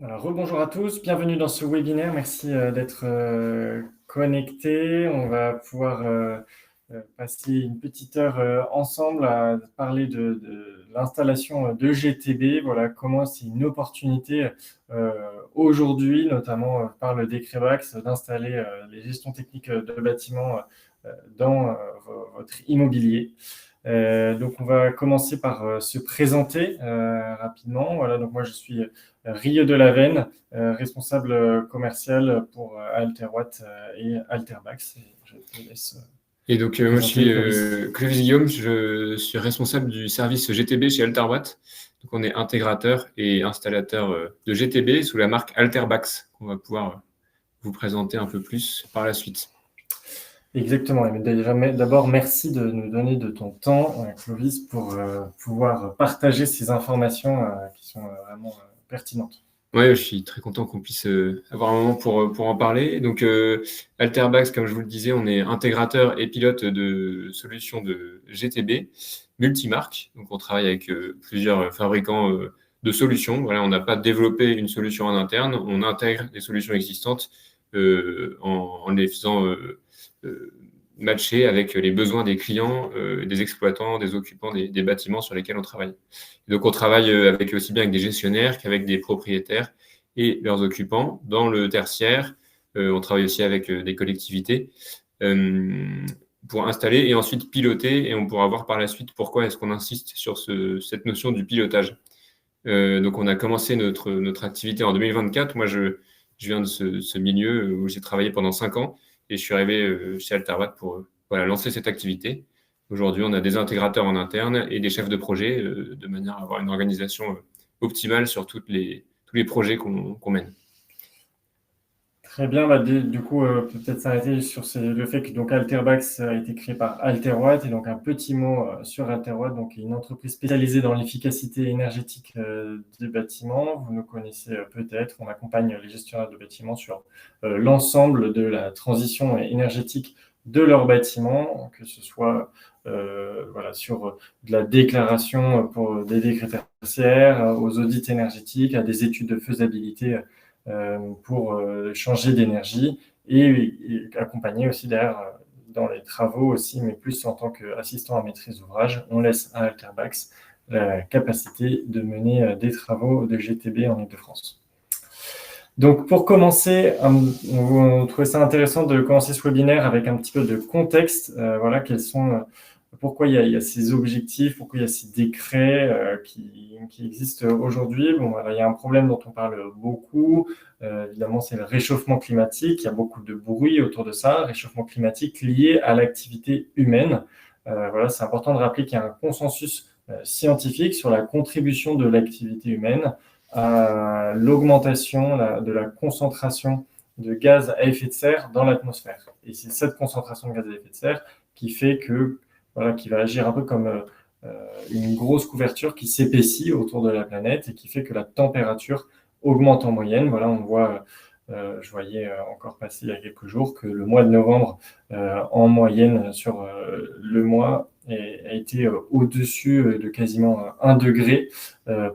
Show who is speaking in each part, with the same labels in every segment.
Speaker 1: Rebonjour à tous, bienvenue dans ce webinaire. Merci d'être connectés. On va pouvoir passer une petite heure ensemble à parler de l'installation de GTB. Voilà comment c'est une opportunité aujourd'hui, notamment par le décret BAX, d'installer les gestions techniques de bâtiments dans votre immobilier. Donc, on va commencer par se présenter rapidement. Voilà, donc moi, je suis Rieu de Lavenne, responsable commercial pour Alterwatt et Alterbax. Et je te laisse
Speaker 2: Et donc, moi, je suis
Speaker 1: Clovis.
Speaker 2: Clovis Guillaume, je suis responsable du service GTB chez Alterwatt. Donc, on est intégrateur et installateur de GTB sous la marque Alterbax, qu'on va pouvoir vous présenter un peu plus par la suite.
Speaker 1: Exactement. D'abord, merci de nous donner de ton temps, Clovis, pour pouvoir partager ces informations qui sont vraiment pertinentes.
Speaker 2: Oui, je suis très content qu'on puisse avoir un moment pour en parler. Donc, Alterbax, comme je vous le disais, on est intégrateur et pilote de solutions de GTB multimarques. Donc, on travaille avec plusieurs fabricants de solutions. Voilà, on n'a pas développé une solution en interne, on intègre des solutions existantes en les faisant matcher avec les besoins des clients, des exploitants, des occupants des bâtiments sur lesquels on travaille. Donc, on travaille avec aussi bien avec des gestionnaires qu'avec des propriétaires et leurs occupants. Dans le tertiaire, on travaille aussi avec des collectivités pour installer et ensuite piloter. Et on pourra voir par la suite pourquoi est-ce qu'on insiste sur cette notion du pilotage. Donc, on a commencé notre activité en 2024. Moi, je viens de ce milieu où j'ai travaillé pendant 5 ans et je suis arrivé chez Alterwatt pour lancer cette activité. Aujourd'hui, on a des intégrateurs en interne et des chefs de projet de manière à avoir une organisation optimale sur tous les projets qu'on mène.
Speaker 1: Très bien, du coup, peut-être s'arrêter sur le fait que donc Alterbax a été créé par Alterwatt, et donc un petit mot sur Alterwatt, donc une entreprise spécialisée dans l'efficacité énergétique des bâtiments. Vous nous connaissez peut-être, on accompagne les gestionnaires de bâtiments sur l'ensemble de la transition énergétique de leurs bâtiments, que ce soit sur de la déclaration pour des décrets tertiaires, aux audits énergétiques, à des études de faisabilité pour changer d'énergie et accompagner aussi derrière dans les travaux aussi, mais plus en tant qu'assistant à maîtrise d'ouvrage. On laisse à Alterbax la capacité de mener des travaux de GTB en Ile-de-France. Donc, pour commencer, on trouvait ça intéressant de commencer ce webinaire avec un petit peu de contexte. Voilà, pourquoi il y a ces objectifs, pourquoi il y a ces décrets qui existent aujourd'hui. Bon, voilà, il y a un problème dont on parle beaucoup. Évidemment, c'est le réchauffement climatique. Il y a beaucoup de bruit autour de ça. Réchauffement climatique lié à l'activité humaine. Voilà, c'est important de rappeler qu'il y a un consensus scientifique sur la contribution de l'activité humaine à l'augmentation de la concentration de gaz à effet de serre dans l'atmosphère. Et c'est cette concentration de gaz à effet de serre qui fait qui va agir un peu comme une grosse couverture qui s'épaissit autour de la planète et qui fait que la température augmente en moyenne. Voilà, on voit, je voyais encore passer il y a quelques jours que le mois de novembre, en moyenne sur le mois, a été au-dessus de quasiment 1 degré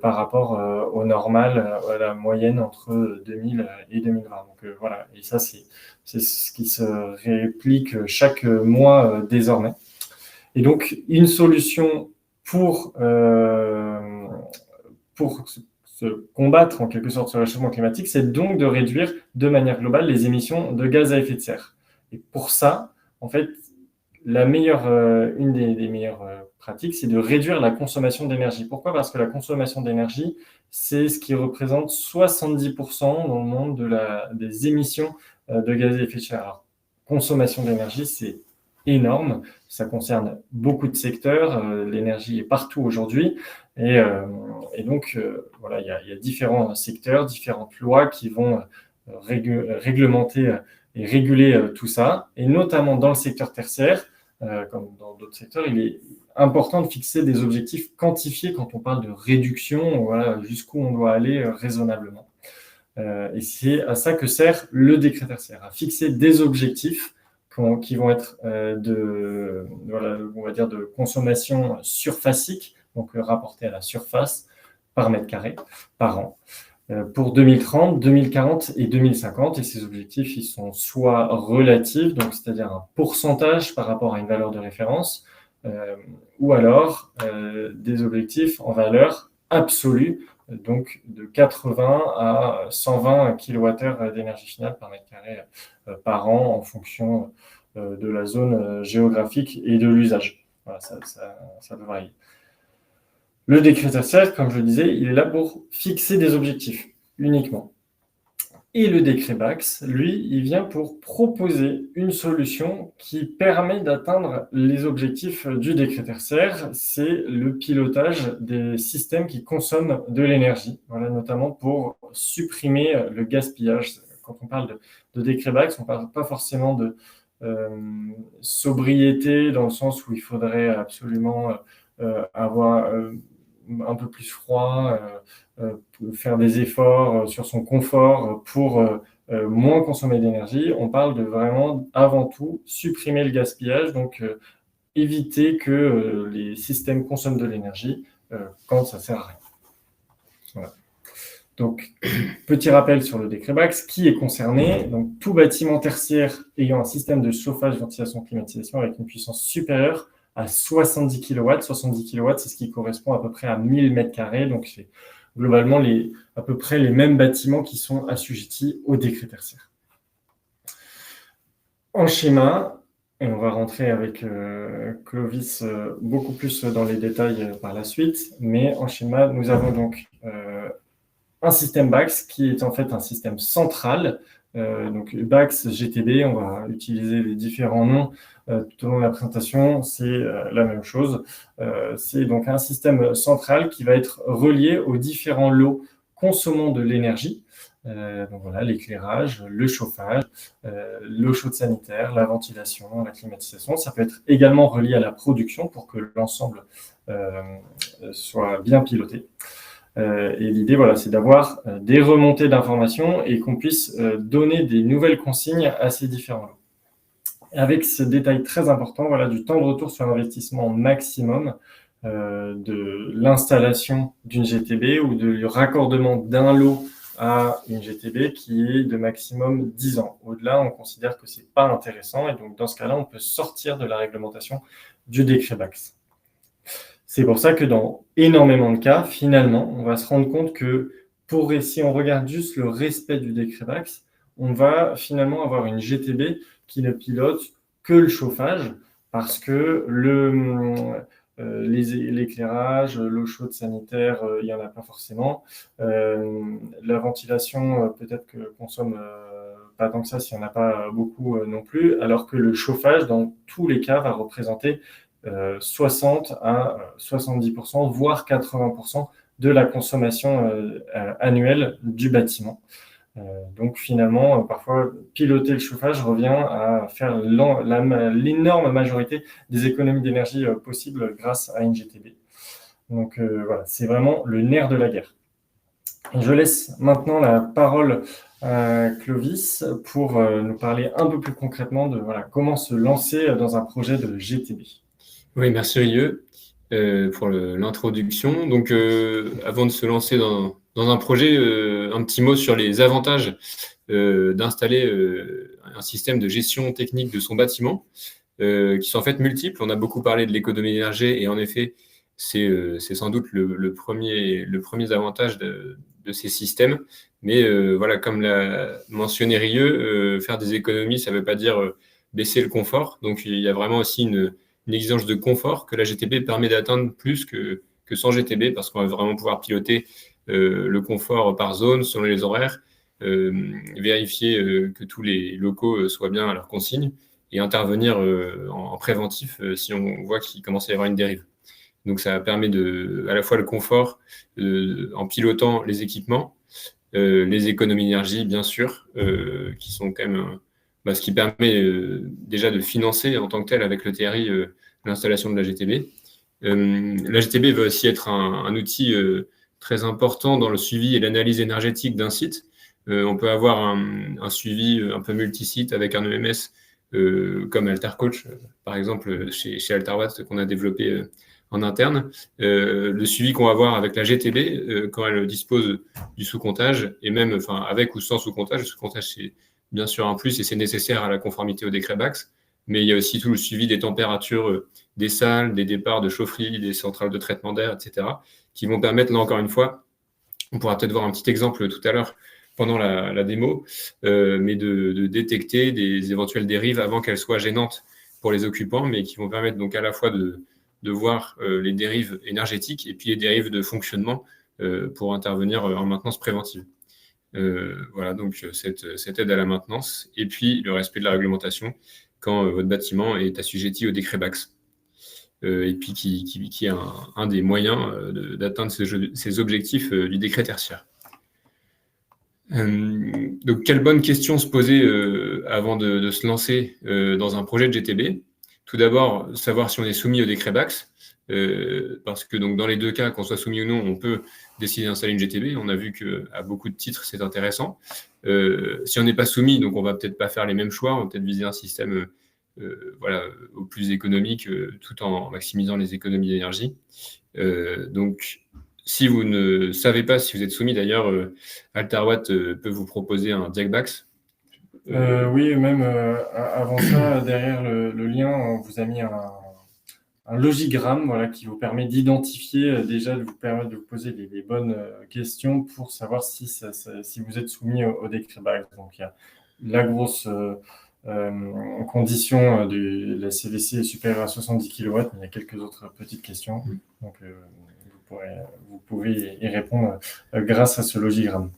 Speaker 1: par rapport au normal, à la moyenne entre 2000 et 2020. Donc voilà, et ça, c'est ce qui se réplique chaque mois désormais. Et donc, une solution pour se combattre en quelque sorte ce réchauffement climatique, c'est donc de réduire de manière globale les émissions de gaz à effet de serre. Et pour ça, en fait, une des meilleures pratiques, c'est de réduire la consommation d'énergie. Pourquoi ? Parce que la consommation d'énergie, c'est ce qui représente 70% dans le monde des émissions de gaz à effet de serre. Alors, consommation d'énergie, c'est énorme. Ça concerne beaucoup de secteurs. L'énergie est partout aujourd'hui. Et donc, voilà, il y a différents secteurs, différentes lois qui vont réglementer et réguler tout ça. Et notamment dans le secteur tertiaire, comme dans d'autres secteurs, il est important de fixer des objectifs quantifiés quand on parle de réduction, voilà, jusqu'où on doit aller raisonnablement. Et c'est à ça que sert le décret tertiaire, à fixer des objectifs qui vont être on va dire de consommation surfacique, donc rapporté à la surface par mètre carré par an. pour 2030, 2040 et 2050. Et ces objectifs, ils sont soit relatifs, donc c'est-à-dire un pourcentage par rapport à une valeur de référence, ou alors des objectifs en valeur absolue, donc de 80 à 120 kWh d'énergie finale par mètre carré par an en fonction de la zone géographique et de l'usage. Voilà, ça peut varier. Le décret tertiaire, comme je le disais, il est là pour fixer des objectifs uniquement. Et le décret BAX, lui, il vient pour proposer une solution qui permet d'atteindre les objectifs du décret tertiaire. C'est le pilotage des systèmes qui consomment de l'énergie, voilà, notamment pour supprimer le gaspillage. Quand on parle de décret BAX, on ne parle pas forcément de sobriété dans le sens où il faudrait absolument avoir un peu plus froid, faire des efforts sur son confort pour moins consommer d'énergie. On parle de vraiment, avant tout, supprimer le gaspillage, donc éviter que les systèmes consomment de l'énergie quand ça sert à rien. Voilà. Donc, petit rappel sur le décret BAX, qui est concerné? Donc, tout bâtiment tertiaire ayant un système de chauffage, ventilation, climatisation avec une puissance supérieure à 70 kW. 70 kW, c'est ce qui correspond à peu près à 1000 m². Donc, c'est globalement à peu près les mêmes bâtiments qui sont assujettis au décret tertiaire. En schéma, et on va rentrer avec Clovis beaucoup plus dans les détails par la suite, mais en schéma, nous avons donc un système BAX qui est en fait un système central. Donc BAX, GTB, on va utiliser les différents noms tout au long de la présentation, c'est la même chose. C'est donc un système central qui va être relié aux différents lots consommant de l'énergie. Donc voilà, l'éclairage, le chauffage, l'eau chaude sanitaire, la ventilation, la climatisation. Ça peut être également relié à la production pour que l'ensemble soit bien piloté. Et l'idée, voilà, c'est d'avoir des remontées d'informations et qu'on puisse donner des nouvelles consignes à ces différents lots. Avec ce détail très important, voilà, du temps de retour sur investissement maximum de l'installation d'une GTB ou du raccordement d'un lot à une GTB qui est de maximum 10 ans. Au-delà, on considère que ce n'est pas intéressant et donc dans ce cas-là, on peut sortir de la réglementation du décret BAX. C'est pour ça que dans énormément de cas, finalement, on va se rendre compte que si on regarde juste le respect du décret BAX, on va finalement avoir une GTB qui ne pilote que le chauffage parce que l'éclairage, l'eau chaude sanitaire, il n'y en a pas forcément. La ventilation, peut-être que consomme pas tant que ça s'il n'y en a pas beaucoup non plus, alors que le chauffage, dans tous les cas, va représenter 60 à 70%, voire 80% de la consommation annuelle du bâtiment. Donc finalement, parfois, piloter le chauffage revient à faire l'énorme majorité des économies d'énergie possibles grâce à une GTB. Donc voilà, c'est vraiment le nerf de la guerre. Je laisse maintenant la parole à Clovis pour nous parler un peu plus concrètement de comment se lancer dans un projet de GTB.
Speaker 2: Oui, merci Rieux pour l'introduction. Donc, avant de se lancer dans un projet, un petit mot sur les avantages d'installer un système de gestion technique de son bâtiment, qui sont en fait multiples. On a beaucoup parlé de l'économie d'énergie et en effet, c'est sans doute le premier avantage de ces systèmes. Mais voilà, comme l'a mentionné Rieux, faire des économies, ça ne veut pas dire baisser le confort. Donc, il y a vraiment aussi une exigence de confort que la GTB permet d'atteindre plus que sans GTB, parce qu'on va vraiment pouvoir piloter le confort par zone, selon les horaires, vérifier que tous les locaux soient bien à leur consigne et intervenir en préventif si on voit qu'il commence à y avoir une dérive. Donc ça permet à la fois le confort en pilotant les équipements, les économies d'énergie, bien sûr, qui sont quand même ce qui permet déjà de financer en tant que tel avec le TRI l'installation de la GTB. La GTB va aussi être un outil très important dans le suivi et l'analyse énergétique d'un site. On peut avoir un suivi un peu multisite avec un EMS comme AlterCoach, par exemple chez AlterWatt qu'on a développé en interne. Le suivi qu'on va avoir avec la GTB quand elle dispose du sous-comptage, et même avec ou sans sous-comptage. Le sous-comptage, c'est bien sûr un plus et c'est nécessaire à la conformité au décret BACS. Mais il y a aussi tout le suivi des températures des salles, des départs de chaufferie, des centrales de traitement d'air, etc., qui vont permettre, là encore une fois, on pourra peut-être voir un petit exemple tout à l'heure pendant la démo, mais de détecter des éventuelles dérives avant qu'elles soient gênantes pour les occupants, mais qui vont permettre donc à la fois de voir les dérives énergétiques et puis les dérives de fonctionnement pour intervenir en maintenance préventive. Voilà, donc cette aide à la maintenance et puis le respect de la réglementation quand votre bâtiment est assujetti au décret BACS. Et puis qui est un des moyens d'atteindre ces objectifs du décret tertiaire. Donc, quelle bonne question se poser avant de se lancer dans un projet de GTB. Tout d'abord, savoir si on est soumis au décret BACS, parce que donc, dans les deux cas, qu'on soit soumis ou non, on peut décider d'installer une GTB. On a vu qu'à beaucoup de titres, c'est intéressant. Si on n'est pas soumis, donc on va peut-être pas faire les mêmes choix, on va peut-être viser un système au plus économique, tout en maximisant les économies d'énergie. Donc, si vous ne savez pas si vous êtes soumis, d'ailleurs, Alterwatt peut vous proposer un DiagBACS.
Speaker 1: Oui, même avant ça, derrière le lien, on vous a mis un logigramme, voilà, qui vous permet d'identifier, déjà de vous permettre de vous poser les bonnes questions pour savoir si vous êtes soumis au décret BACS. Donc, il y a la grosse condition de la CVC supérieure à 70 kW, mais il y a quelques autres petites questions. Donc, vous pouvez y répondre grâce à ce logigramme.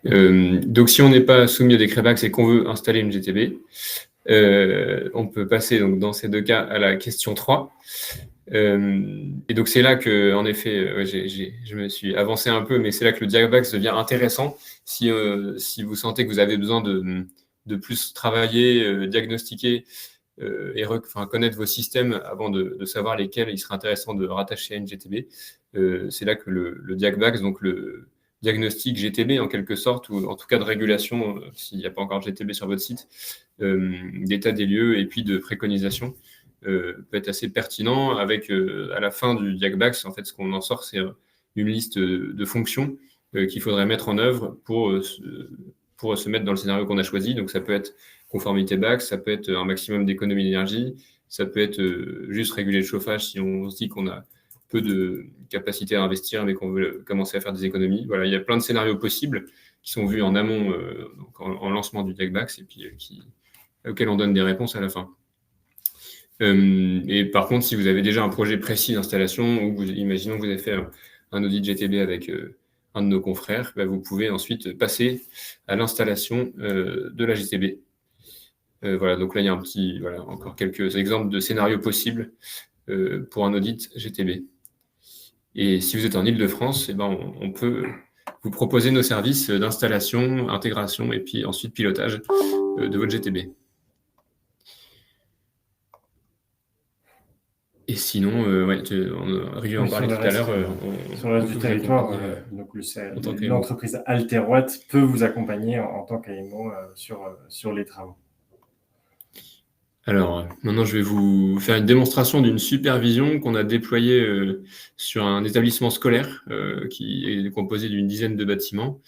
Speaker 2: Donc, si on n'est pas soumis au décret BACS et qu'on veut installer une GTB, on peut passer donc, dans ces deux cas à la question 3. Et donc, c'est là que, en effet, je me suis avancé un peu, mais c'est là que le DiagBACS devient intéressant si vous sentez que vous avez besoin de plus travailler, diagnostiquer et connaître vos systèmes avant de savoir lesquels il serait intéressant de rattacher à une GTB. C'est là que le DiagBACS, donc le diagnostic GTB en quelque sorte, ou en tout cas de régulation, s'il n'y a pas encore de GTB sur votre site, d'état des lieux et puis de préconisation, peut être assez pertinent avec, à la fin du DiagBACS, en fait, ce qu'on en sort, c'est une liste de fonctions qu'il faudrait mettre en œuvre pour se mettre dans le scénario qu'on a choisi. Donc, ça peut être conformité BACS, ça peut être un maximum d'économie d'énergie, ça peut être juste réguler le chauffage si on se dit qu'on a peu de capacité à investir mais qu'on veut commencer à faire des économies. Voilà, il y a plein de scénarios possibles qui sont vus en amont, donc en lancement du DiagBACS et puis auxquels on donne des réponses à la fin. Et par contre, si vous avez déjà un projet précis d'installation ou imaginons que vous avez fait un audit GTB avec un de nos confrères, vous pouvez ensuite passer à l'installation de la GTB. Voilà, donc là, il y a encore quelques exemples de scénarios possibles pour un audit GTB. Et si vous êtes en Île-de-France, on peut vous proposer nos services d'installation, intégration et puis ensuite pilotage de votre GTB. Et sinon, on en parlait tout à l'heure.
Speaker 1: Sur le reste du territoire, l'entreprise Alterwatt peut vous accompagner en tant qu'AMO sur les travaux.
Speaker 2: Alors, maintenant, je vais vous faire une démonstration d'une supervision qu'on a déployée sur un établissement scolaire qui est composé d'une dizaine de bâtiments.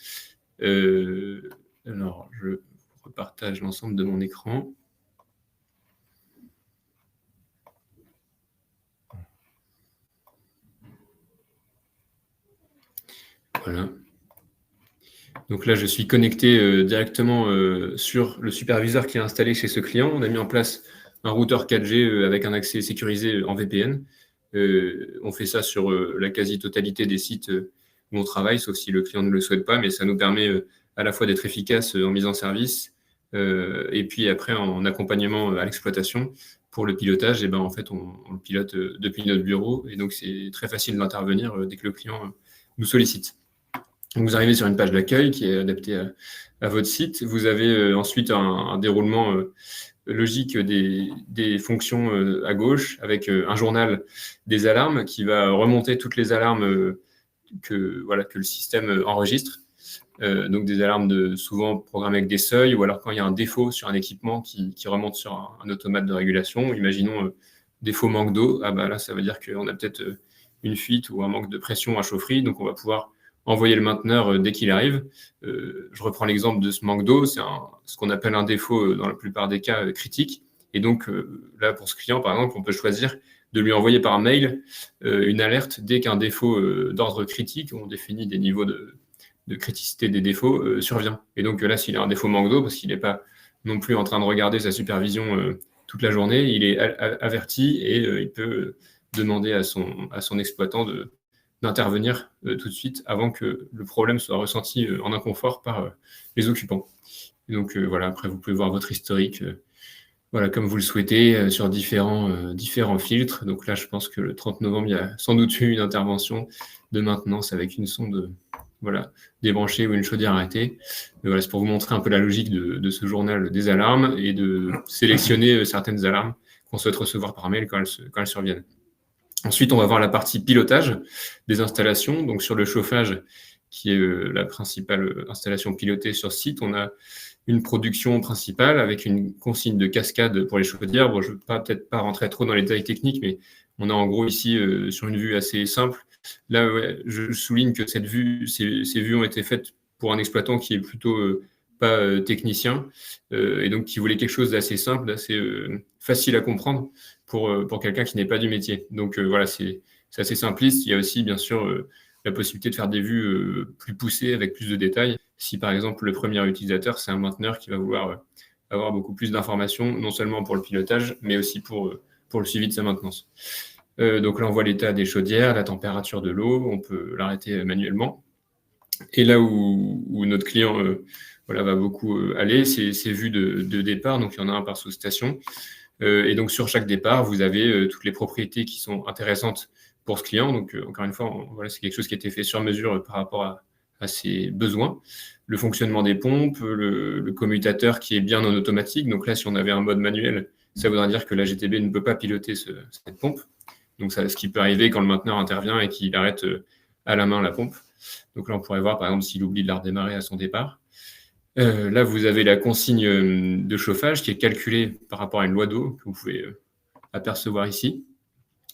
Speaker 2: Alors, je repartage l'ensemble de mon écran. Voilà. Donc là, je suis connecté directement sur le superviseur qui est installé chez ce client. On a mis en place un routeur 4G avec un accès sécurisé en VPN. On fait ça sur la quasi-totalité des sites où on travaille, sauf si le client ne le souhaite pas, mais ça nous permet à la fois d'être efficace en mise en service et puis après en accompagnement à l'exploitation. Pour le pilotage, en fait, on le pilote depuis notre bureau et donc c'est très facile d'intervenir dès que le client nous sollicite. Vous arrivez sur une page d'accueil qui est adaptée à votre site. Vous avez ensuite un déroulement logique des fonctions à gauche avec un journal des alarmes qui va remonter toutes les alarmes que le système enregistre. Donc des alarmes souvent programmées avec des seuils ou alors quand il y a un défaut sur un équipement qui remonte sur un automate de régulation. Imaginons défaut manque d'eau, ah bah là, ça veut dire qu'on a peut-être une fuite ou un manque de pression à chaufferie, donc on va pouvoir envoyer le mainteneur dès qu'il arrive. Je reprends l'exemple de ce manque d'eau, c'est ce qu'on appelle un défaut dans la plupart des cas critique. Et donc là, pour ce client, par exemple, on peut choisir de lui envoyer par mail une alerte dès qu'un défaut d'ordre critique, on définit des niveaux de criticité des défauts, survient. Et donc là, s'il a un défaut manque d'eau, parce qu'il n'est pas non plus en train de regarder sa supervision toute la journée, il est averti et il peut demander à son exploitant d'intervenir tout de suite avant que le problème soit ressenti en inconfort par les occupants. Et donc voilà, après vous pouvez voir votre historique voilà, comme vous le souhaitez sur différents filtres. Donc là, je pense que le 30 novembre, il y a sans doute eu une intervention de maintenance avec une sonde voilà, débranchée ou une chaudière arrêtée. Mais voilà, c'est pour vous montrer un peu la logique de ce journal des alarmes et de sélectionner certaines alarmes qu'on souhaite recevoir par mail quand elles surviennent. Ensuite, on va voir la partie pilotage des installations. Donc, sur le chauffage, qui est la principale installation pilotée sur site, on a une production principale avec une consigne de cascade pour les chaudières. Bon, je ne veux peut-être pas rentrer trop dans les détails techniques, mais on a en gros ici, sur une vue assez simple, là, ouais, je souligne que ces vues ont été faites pour un exploitant qui est plutôt pas technicien et donc qui voulait quelque chose d'assez simple, d'assez facile à comprendre pour quelqu'un qui n'est pas du métier. Donc voilà, c'est assez simpliste. Il y a aussi, bien sûr, la possibilité de faire des vues plus poussées avec plus de détails. Si par exemple le premier utilisateur, c'est un mainteneur qui va vouloir avoir beaucoup plus d'informations, non seulement pour le pilotage, mais aussi pour le suivi de sa maintenance. Donc là, on voit l'état des chaudières, la température de l'eau, on peut l'arrêter manuellement. Et là où notre client voilà, va beaucoup aller, c'est vues de départ, donc il y en a un par sous-station. Et donc sur chaque départ, vous avez toutes les propriétés qui sont intéressantes pour ce client. Donc encore une fois, voilà, c'est quelque chose qui a été fait sur mesure par rapport à ses besoins. Le fonctionnement des pompes, le commutateur qui est bien en automatique. Donc là, si on avait un mode manuel, ça voudrait dire que la GTB ne peut pas piloter cette pompe. Donc ça, ce qui peut arriver quand le mainteneur intervient et qu'il arrête à la main la pompe. Donc là, on pourrait voir, par exemple, s'il oublie de la redémarrer à son départ. Là, vous avez la consigne de chauffage qui est calculée par rapport à une loi d'eau que vous pouvez apercevoir ici.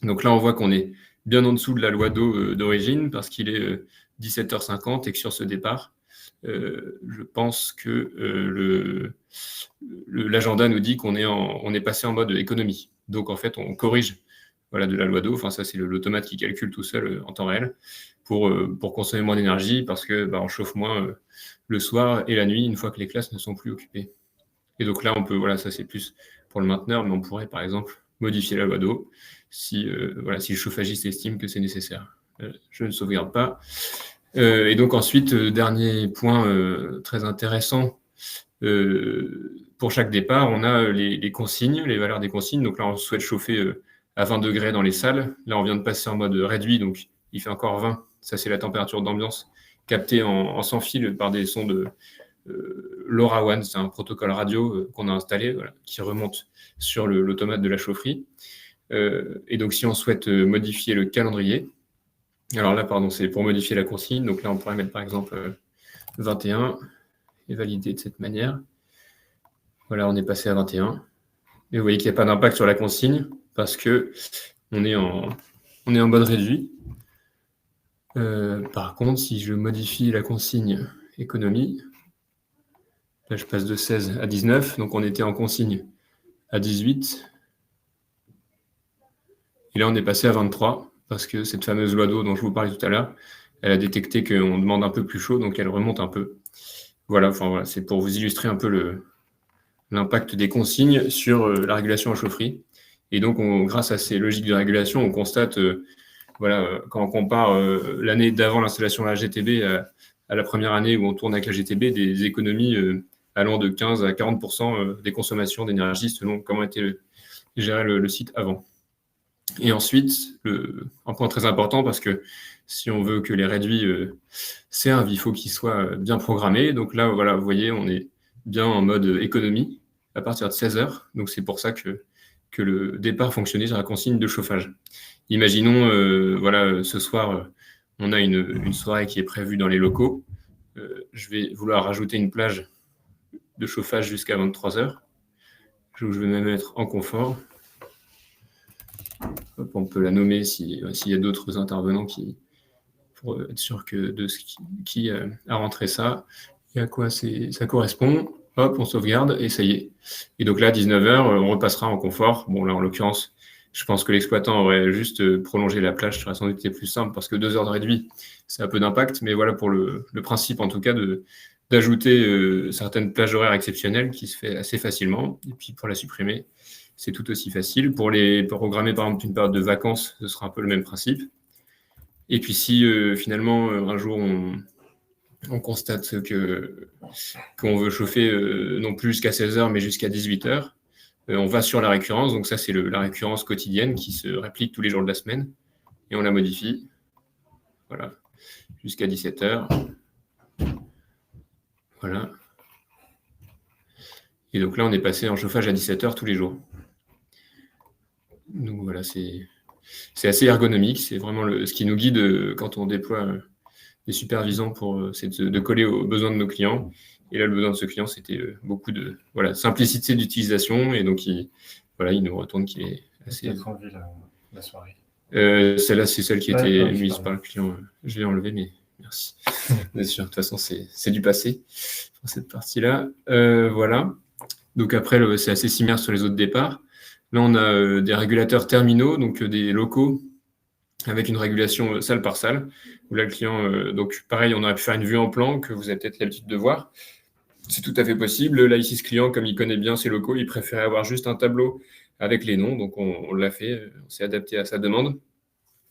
Speaker 2: Donc là, on voit qu'on est bien en dessous de la loi d'eau d'origine parce qu'il est 17h50 et que sur ce départ, je pense que l'agenda nous dit qu'on est passé en mode économie. Donc en fait, on corrige voilà, de la loi d'eau. Enfin, ça, c'est l'automate qui calcule tout seul en temps réel pour consommer moins d'énergie parce que on chauffe moins le soir et la nuit une fois que les classes ne sont plus occupées. Et donc là, on peut, voilà, ça c'est plus pour le mainteneur, mais on pourrait par exemple modifier la loi d'eau si le chauffagiste estime que c'est nécessaire. Je ne sauvegarde pas. Et donc ensuite, dernier point très intéressant, pour chaque départ, on a les consignes, les valeurs des consignes. Donc là, on souhaite chauffer à 20 degrés dans les salles. Là, on vient de passer en mode réduit, donc il fait encore 20. Ça, c'est la température d'ambiance captée en sans fil par des sondes LoRaWAN. C'est un protocole radio qu'on a installé, voilà, qui remonte sur l'automate de la chaufferie. Et donc, si on souhaite modifier le calendrier, alors là, pardon, c'est pour modifier la consigne. Donc là, on pourrait mettre par exemple 21 et valider de cette manière. Voilà, on est passé à 21. Et vous voyez qu'il n'y a pas d'impact sur la consigne parce qu'on est en mode réduit. Par contre, si je modifie la consigne économie, là, je passe de 16 à 19. Donc, on était en consigne à 18. Et là, on est passé à 23 parce que cette fameuse loi d'eau dont je vous parlais tout à l'heure, elle a détecté qu'on demande un peu plus chaud, donc elle remonte un peu. Voilà, c'est pour vous illustrer un peu l'impact des consignes sur la régulation en chaufferie. Et donc, grâce à ces logiques de régulation, on constate, quand on compare l'année d'avant l'installation de la GTB à la première année où on tourne avec la GTB, des économies allant de 15 à 40% des consommations d'énergie selon comment était géré le site avant. Et ensuite, un point très important, parce que si on veut que les réduits servent, il faut qu'ils soient bien programmés. Donc là, voilà, vous voyez, on est bien en mode économie à partir de 16 heures. Donc c'est pour ça que le départ fonctionnait sur la consigne de chauffage. Imaginons, ce soir, on a une soirée qui est prévue dans les locaux. Je vais vouloir rajouter une plage de chauffage jusqu'à 23 heures. Je vais me mettre en confort. Hop, on peut la nommer s'il y a d'autres intervenants pour être sûr de ce qui a rentré ça et à quoi ça correspond. Hop, on sauvegarde et ça y est. Et donc là, 19h, on repassera en confort. Bon, là, en l'occurrence, je pense que l'exploitant aurait juste prolongé la plage, ça aurait sans doute été plus simple parce que 2 heures de réduit, c'est un peu d'impact. Mais voilà pour le principe, en tout cas, d'ajouter certaines plages horaires exceptionnelles qui se fait assez facilement. Et puis pour la supprimer, c'est tout aussi facile. Pour programmer, par exemple, une période de vacances, ce sera un peu le même principe. Et puis si finalement, un jour, on constate qu'on veut chauffer non plus jusqu'à 16 heures, mais jusqu'à 18 heures, on va sur la récurrence. Donc ça, c'est la récurrence quotidienne qui se réplique tous les jours de la semaine. Et on la modifie. Voilà. Jusqu'à 17 heures. Voilà. Et donc là, on est passé en chauffage à 17 heures tous les jours. Donc voilà, c'est assez ergonomique. C'est vraiment ce qui nous guide quand on déploie des supervisants c'est de coller aux besoins de nos clients. Et là, le besoin de ce client, c'était beaucoup de simplicité d'utilisation. Et donc, il nous retourne qu'il est assez...
Speaker 1: Peut-être enlevé la soirée.
Speaker 2: Celle-là, c'est celle qui était mise par le client. Je l'ai enlevée, mais merci. Bien sûr, de toute façon, c'est du passé pour cette partie-là. Voilà. Donc après, c'est assez similaire sur les autres départs. Là, on a des régulateurs terminaux, donc des locaux avec une régulation salle par salle, où là, le client, donc pareil, on aurait pu faire une vue en plan que vous avez peut-être l'habitude de voir. C'est tout à fait possible. Là, ici, ce client, comme il connaît bien ses locaux, il préférait avoir juste un tableau avec les noms, donc on l'a fait, on s'est adapté à sa demande.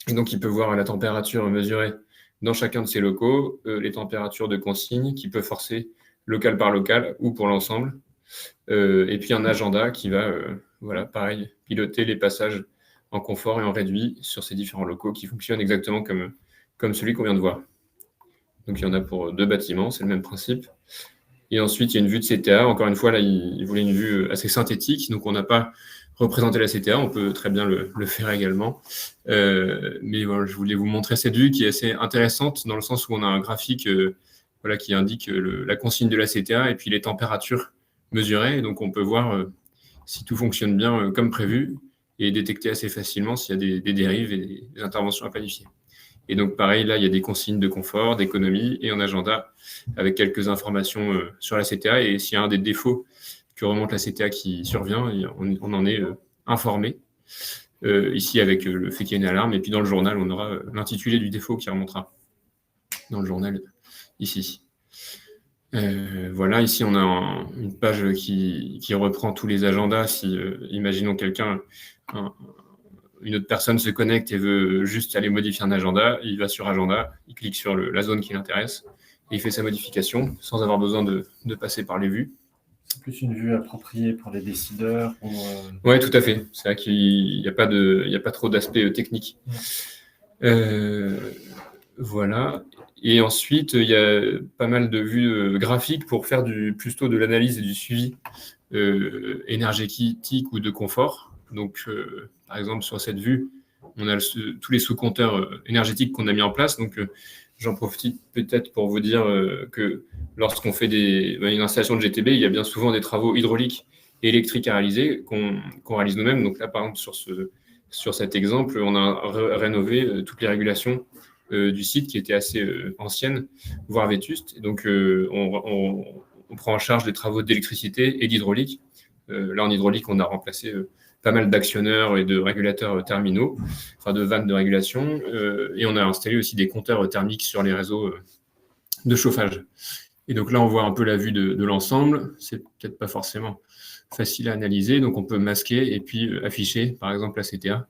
Speaker 2: Et donc, il peut voir la température mesurée dans chacun de ses locaux, les températures de consigne qu'il peut forcer local par local ou pour l'ensemble. Et puis un agenda qui va, pareil, piloter les passages en confort et en réduit sur ces différents locaux qui fonctionnent exactement comme celui qu'on vient de voir. Donc il y en a pour 2 bâtiments, c'est le même principe. Et ensuite, il y a une vue de CTA. Encore une fois, là, il voulait une vue assez synthétique, donc on n'a pas représenté la CTA, on peut très bien le faire également. Mais voilà, je voulais vous montrer cette vue qui est assez intéressante dans le sens où on a un graphique qui indique la consigne de la CTA et puis les températures mesurées. Et donc, on peut voir si tout fonctionne bien comme prévu et détecter assez facilement s'il y a des dérives et des interventions à planifier. Et donc, pareil, là, il y a des consignes de confort, d'économie et un agenda avec quelques informations sur la CTA. Et s'il y a un des défauts que remonte la CTA qui survient, on en est informé. Ici, avec le fait qu'il y ait une alarme. Et puis, dans le journal, on aura l'intitulé du défaut qui remontera dans le journal, ici. Voilà, ici, on a une page qui reprend tous les agendas. Si, imaginons une autre personne se connecte et veut juste aller modifier un agenda, il va sur agenda, il clique sur la zone qui l'intéresse et il fait sa modification sans avoir besoin de passer par les vues.
Speaker 1: C'est plus une vue appropriée pour les décideurs.
Speaker 2: Oui, tout à fait. C'est vrai qu'il n'y a pas trop d'aspect technique. Voilà. Et ensuite, il y a pas mal de vues graphiques pour faire plutôt de l'analyse et du suivi énergétique ou de confort. Donc, par exemple, sur cette vue, on a tous les sous-compteurs énergétiques qu'on a mis en place. Donc, j'en profite peut-être pour vous dire que lorsqu'on fait une installation de GTB, il y a bien souvent des travaux hydrauliques et électriques à réaliser qu'on réalise nous-mêmes. Donc là, par exemple, sur cet exemple, on a rénové toutes les régulations du site qui étaient assez anciennes, voire vétustes. Et donc, on prend en charge des travaux d'électricité et d'hydraulique. Là, en hydraulique, on a remplacé pas mal d'actionneurs et de régulateurs terminaux, enfin de vannes de régulation, et on a installé aussi des compteurs thermiques sur les réseaux de chauffage. Et donc là, on voit un peu la vue de l'ensemble. C'est peut-être pas forcément facile à analyser, donc on peut masquer et puis afficher, par exemple, la CTA,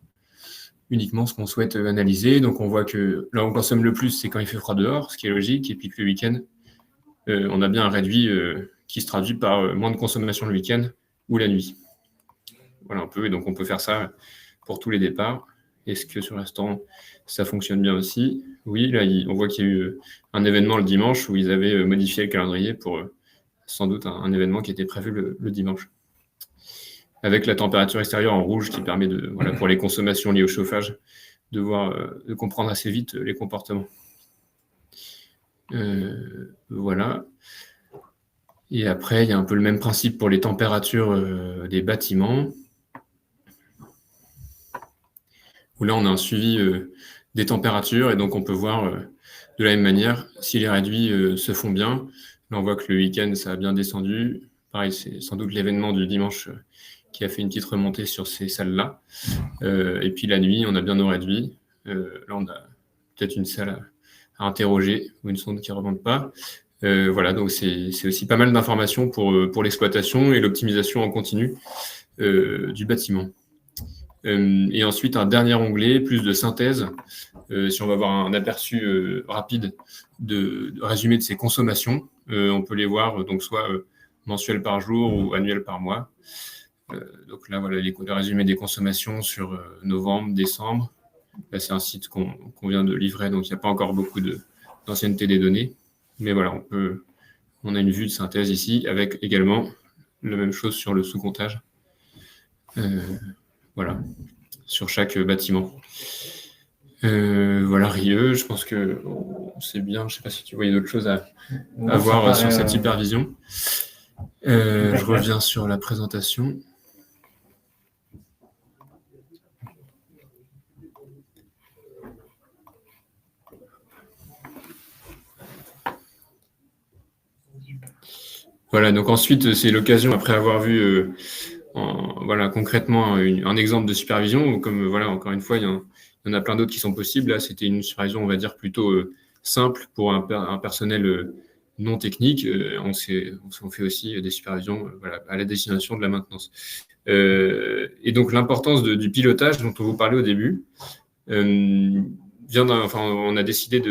Speaker 2: uniquement ce qu'on souhaite analyser. Donc on voit que là, on consomme le plus, c'est quand il fait froid dehors, ce qui est logique, et puis que le week-end, on a bien un réduit qui se traduit par moins de consommation le week-end ou la nuit. Voilà un peu, et donc on peut faire ça pour tous les départs. Est-ce que sur l'instant, ça fonctionne bien aussi? Oui, là, on voit qu'il y a eu un événement le dimanche où ils avaient modifié le calendrier pour sans doute un événement qui était prévu le dimanche. Avec la température extérieure en rouge qui permet pour les consommations liées au chauffage, de comprendre assez vite les comportements. Voilà. Et après, il y a un peu le même principe pour les températures des bâtiments. où là, on a un suivi des températures et donc on peut voir de la même manière si les réduits se font bien. Là, on voit que le week-end, ça a bien descendu. Pareil, c'est sans doute l'événement du dimanche qui a fait une petite remontée sur ces salles-là. Et puis la nuit, on a bien nos réduits. Là, on a peut-être une salle à interroger ou une sonde qui ne remonte pas. Voilà, donc c'est aussi pas mal d'informations pour l'exploitation et l'optimisation en continu du bâtiment. Et ensuite, un dernier onglet, plus de synthèse. Si on va avoir un aperçu rapide de résumé de ses consommations, on peut les voir donc soit mensuel par jour ou annuel par mois. Donc là, voilà le résumé des consommations sur novembre, décembre. Là, c'est un site qu'on vient de livrer, donc il n'y a pas encore beaucoup d'ancienneté des données. Mais voilà, on a une vue de synthèse ici, avec également la même chose sur le sous-comptage. Voilà, sur chaque bâtiment. Voilà, Rieux, je pense que c'est bien. Je ne sais pas si tu voyais d'autres choses à voir sur cette supervision. Je reviens sur la présentation. Voilà, donc ensuite, c'est l'occasion, après avoir vu voilà, concrètement un exemple de supervision, comme voilà, encore une fois, il y en a plein d'autres qui sont possibles. Là, c'était une supervision, on va dire, plutôt simple pour un personnel non technique. On fait aussi des supervisions voilà, à la destination de la maintenance. Et donc, l'importance du pilotage dont on vous parlait au début on a décidé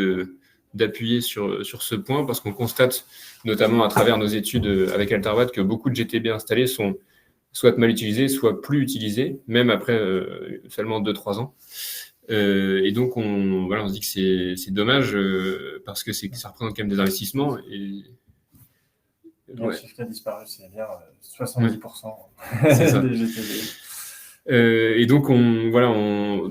Speaker 2: d'appuyer sur ce point parce qu'on constate, notamment à travers nos études avec Alterwatt, que beaucoup de GTB installés sont soit mal utilisés, soit plus utilisés, même après seulement 2-3 ans. Et donc, on se dit que c'est dommage parce que ça représente quand même des investissements. Et
Speaker 1: le chiffre qui a disparu, c'est bien 70% des GTB.
Speaker 2: Et donc,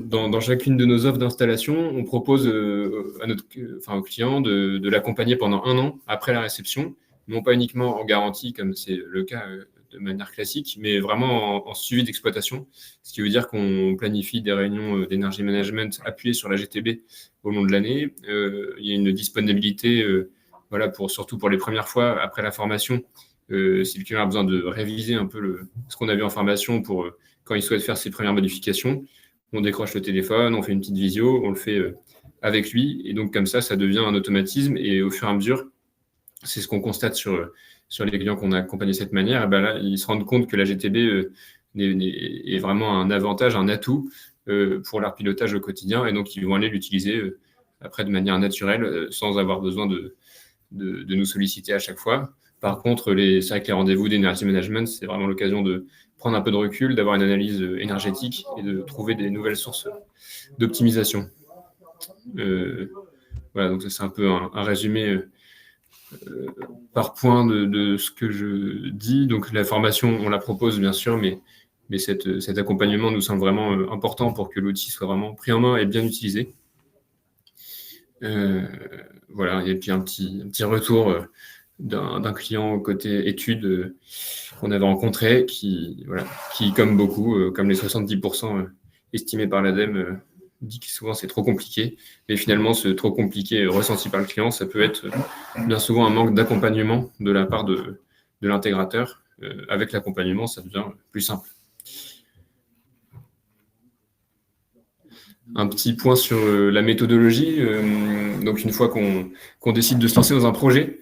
Speaker 2: dans chacune de nos offres d'installation, on propose aux clients de l'accompagner pendant 1 an après la réception, non pas uniquement en garantie, comme c'est le cas de manière classique, mais vraiment en suivi d'exploitation, ce qui veut dire qu'on planifie des réunions d'énergie management appuyées sur la GTB au long de l'année. Il y a une disponibilité, surtout pour les premières fois après la formation, si le client a besoin de réviser un peu ce qu'on a vu en formation pour quand il souhaite faire ses premières modifications, on décroche le téléphone, on fait une petite visio, on le fait avec lui. Et donc, comme ça devient un automatisme. Et au fur et à mesure, c'est ce qu'on constate sur les clients qu'on a accompagnés de cette manière. Et ben là, ils se rendent compte que la GTB est vraiment un avantage, un atout pour leur pilotage au quotidien. Et donc, ils vont aller l'utiliser après de manière naturelle, sans avoir besoin de nous solliciter à chaque fois. Par contre, c'est vrai que les rendez-vous d'énergie management, c'est vraiment l'occasion de prendre un peu de recul, d'avoir une analyse énergétique et de trouver des nouvelles sources d'optimisation. Voilà, donc ça, c'est un peu un résumé par point de ce que je dis. Donc la formation, on la propose bien sûr, mais cet accompagnement nous semble vraiment important pour que l'outil soit vraiment pris en main et bien utilisé. Voilà, et puis un petit retour d'un client côté études qu'on avait rencontré qui, comme beaucoup, comme les 70% estimés par l'ADEME, dit que souvent c'est trop compliqué. Mais finalement, ce trop compliqué ressenti par le client, ça peut être bien souvent un manque d'accompagnement de la part de l'intégrateur. Avec l'accompagnement, ça devient plus simple. Un petit point sur la méthodologie. Donc, une fois qu'on décide de se lancer dans un projet,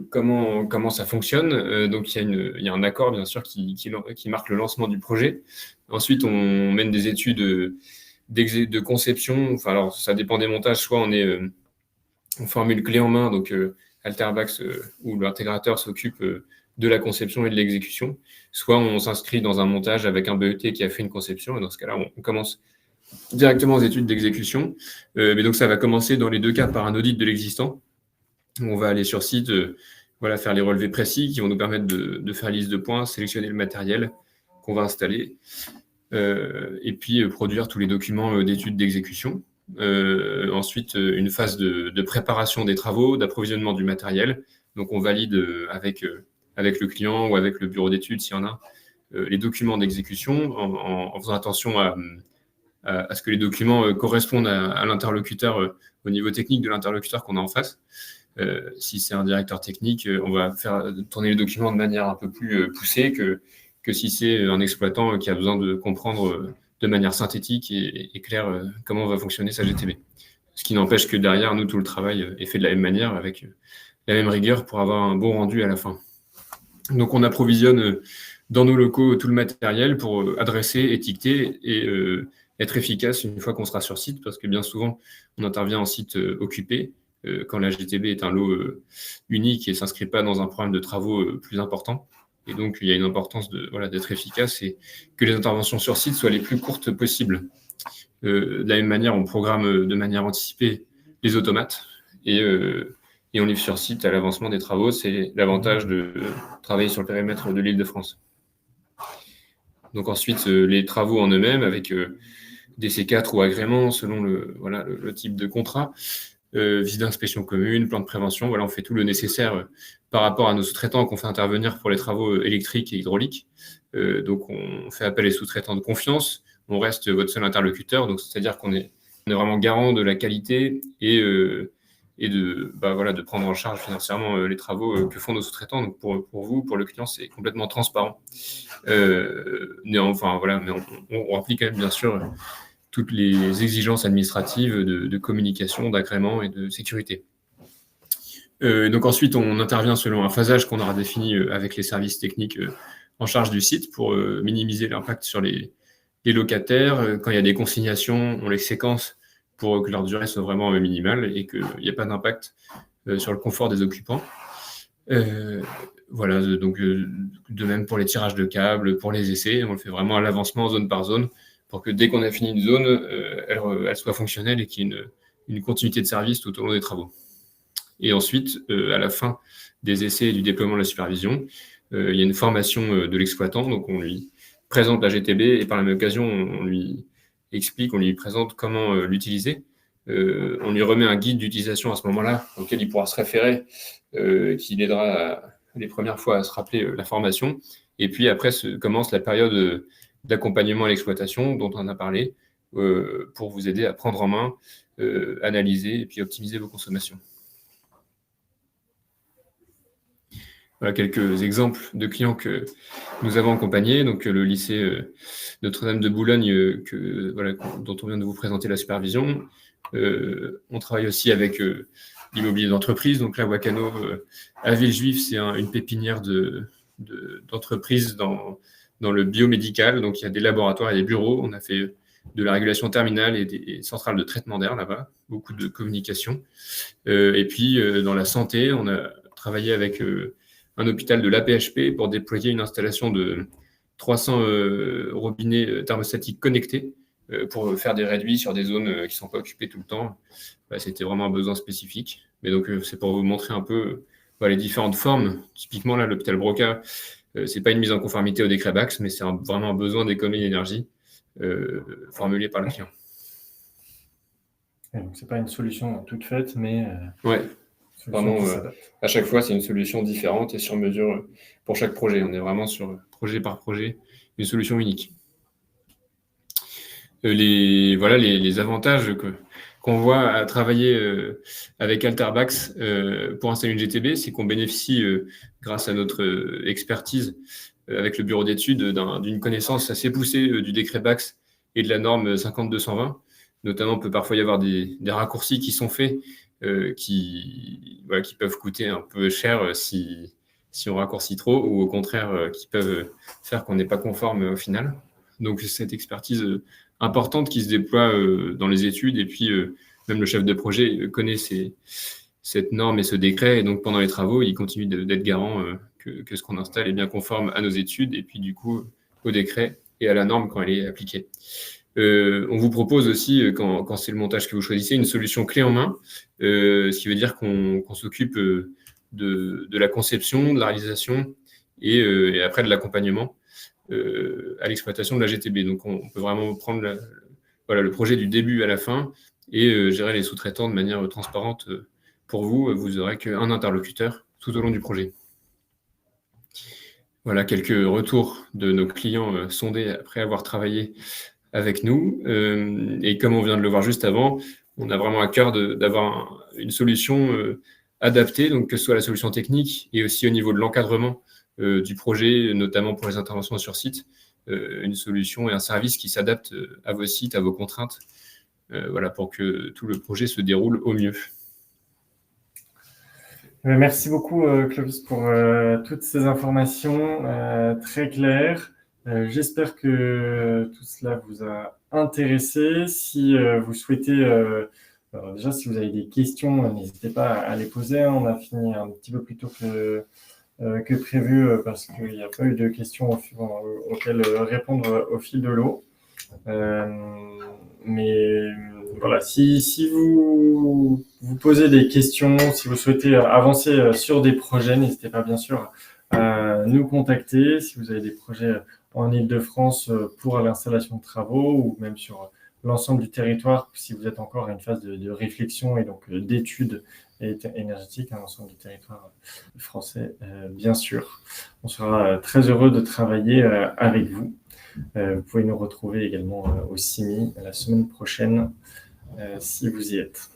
Speaker 2: comment ça fonctionne. Donc, il y a un accord, bien sûr, qui marque le lancement du projet. Ensuite, on mène des études de conception. Enfin, alors, ça dépend des montages. Soit on formule clé en main, donc Alterbax où l'intégrateur s'occupe de la conception et de l'exécution. Soit on s'inscrit dans un montage avec un BET qui a fait une conception. Et dans ce cas-là, on commence directement aux études d'exécution. Mais donc, ça va commencer dans les 2 cas par un audit de l'existant. On va aller sur site, faire les relevés précis qui vont nous permettre de faire la liste de points, sélectionner le matériel qu'on va installer, et puis produire tous les documents d'études d'exécution. Ensuite, une phase de préparation des travaux, d'approvisionnement du matériel. Donc, on valide avec le client ou avec le bureau d'études, s'il y en a, les documents d'exécution en faisant attention à ce que les documents correspondent à l'interlocuteur, au niveau technique de l'interlocuteur qu'on a en face. Si c'est un directeur technique, on va faire tourner les documents de manière un peu plus poussée que si c'est un exploitant qui a besoin de comprendre de manière synthétique et claire comment va fonctionner sa GTB. Ce qui n'empêche que derrière, nous, tout le travail est fait de la même manière, avec la même rigueur pour avoir un bon rendu à la fin. Donc, on approvisionne dans nos locaux tout le matériel pour adresser, étiqueter et être efficace une fois qu'on sera sur site, parce que bien souvent, on intervient en site occupé, quand la GTB est un lot unique et ne s'inscrit pas dans un programme de travaux plus important. Et donc, il y a une importance d'être efficace et que les interventions sur site soient les plus courtes possibles. De la même manière, on programme de manière anticipée les automates et on livre sur site à l'avancement des travaux. C'est l'avantage de travailler sur le périmètre de l'Île-de-France. Donc ensuite, les travaux en eux-mêmes avec des C4 ou agréments selon le type de contrat, visite d'inspection commune, plan de prévention. Voilà, on fait tout le nécessaire par rapport à nos sous-traitants qu'on fait intervenir pour les travaux électriques et hydrauliques. Donc on fait appel à des sous-traitants de confiance. On reste votre seul interlocuteur, donc c'est-à-dire qu'on est vraiment garant de la qualité et de prendre en charge financièrement les travaux que font nos sous-traitants. Donc pour vous, pour le client, c'est complètement transparent. Mais on remplit quand même bien sûr toutes les exigences administratives de communication, d'agrément et de sécurité. Donc ensuite, on intervient selon un phasage qu'on aura défini avec les services techniques en charge du site pour minimiser l'impact sur les locataires. Quand il y a des consignations, on les séquence pour que leur durée soit vraiment minimale et qu'il n'y ait pas d'impact sur le confort des occupants. Donc de même pour les tirages de câbles, pour les essais, on le fait vraiment à l'avancement zone par zone pour que dès qu'on a fini une zone, elle soit fonctionnelle et qu'il y ait une continuité de service tout au long des travaux. Et ensuite, à la fin des essais et du déploiement de la supervision, il y a une formation de l'exploitant, donc on lui présente la GTB et par la même occasion, on lui explique, on lui présente comment l'utiliser. On lui remet un guide d'utilisation à ce moment-là auquel il pourra se référer, qui l'aidera les premières fois à se rappeler la formation. Et puis après commence la période d'accompagnement à l'exploitation dont on a parlé pour vous aider à prendre en main, analyser et puis optimiser vos consommations. Voilà quelques exemples de clients que nous avons accompagnés. Donc, le lycée Notre-Dame de Boulogne, dont on vient de vous présenter la supervision. On travaille aussi avec l'immobilier d'entreprise. Donc, là, Wakano, à Villejuif, c'est une pépinière d'entreprise dans le biomédical. Donc, il y a des laboratoires et des bureaux. On a fait de la régulation terminale et des centrales de traitement d'air là-bas. Beaucoup de communication. Et puis, dans la santé, on a travaillé avec un hôpital de l'AP-HP pour déployer une installation de 300 robinets thermostatiques connectés pour faire des réduits sur des zones qui ne sont pas occupées tout le temps. C'était vraiment un besoin spécifique. Mais donc, c'est pour vous montrer un peu les différentes formes. Typiquement, là, l'hôpital Broca, ce n'est pas une mise en conformité au décret BAX, mais c'est vraiment un besoin d'économie d'énergie formulé par le client.
Speaker 1: Ce n'est pas une solution toute faite, mais...
Speaker 2: Vraiment, à chaque fois, c'est une solution différente et sur mesure pour chaque projet. On est vraiment sur projet par projet, une solution unique. Les avantages qu'on voit à travailler avec Alterbax pour installer une GTB, c'est qu'on bénéficie, grâce à notre expertise avec le bureau d'études, d'une connaissance assez poussée du décret BAX et de la norme 50220. Notamment, il peut parfois y avoir des raccourcis qui sont faits qui peuvent coûter un peu cher si on raccourcit trop, ou au contraire, qui peuvent faire qu'on n'est pas conforme au final. Donc, cette expertise importante qui se déploie dans les études, et puis même le chef de projet connaît cette norme et ce décret, et donc pendant les travaux, il continue d'être garant que ce qu'on installe est bien conforme à nos études, et puis du coup, au décret et à la norme quand elle est appliquée. On vous propose aussi, quand c'est le montage que vous choisissez, une solution clé en main, ce qui veut dire qu'on s'occupe de la conception, de la réalisation et après de l'accompagnement à l'exploitation de la GTB. Donc, on peut vraiment prendre le projet du début à la fin et gérer les sous-traitants de manière transparente pour vous. Vous n'aurez qu'un interlocuteur tout au long du projet. Voilà quelques retours de nos clients sondés après avoir travaillé avec nous. Et comme on vient de le voir juste avant, on a vraiment à cœur d'avoir une solution adaptée, donc que ce soit la solution technique et aussi au niveau de l'encadrement du projet, notamment pour les interventions sur site, une solution et un service qui s'adapte à vos sites, à vos contraintes, voilà, pour que tout le projet se déroule au mieux.
Speaker 1: Merci beaucoup, Clovis, pour toutes ces informations très claires. J'espère que tout cela vous a intéressé. Si vous souhaitez, alors déjà, si vous avez des questions, n'hésitez pas à les poser. On a fini un petit peu plus tôt que prévu parce qu'il n'y a pas eu de questions auxquelles répondre au fil de l'eau. Mais voilà, si vous posez des questions, si vous souhaitez avancer sur des projets, n'hésitez pas bien sûr à nous contacter. Si vous avez des projets en Île-de-France pour l'installation de travaux ou même sur l'ensemble du territoire, si vous êtes encore à une phase de réflexion et donc d'études énergétiques à l'ensemble du territoire français, bien sûr. On sera très heureux de travailler avec vous. Vous pouvez nous retrouver également au CIMI la semaine prochaine si vous y êtes.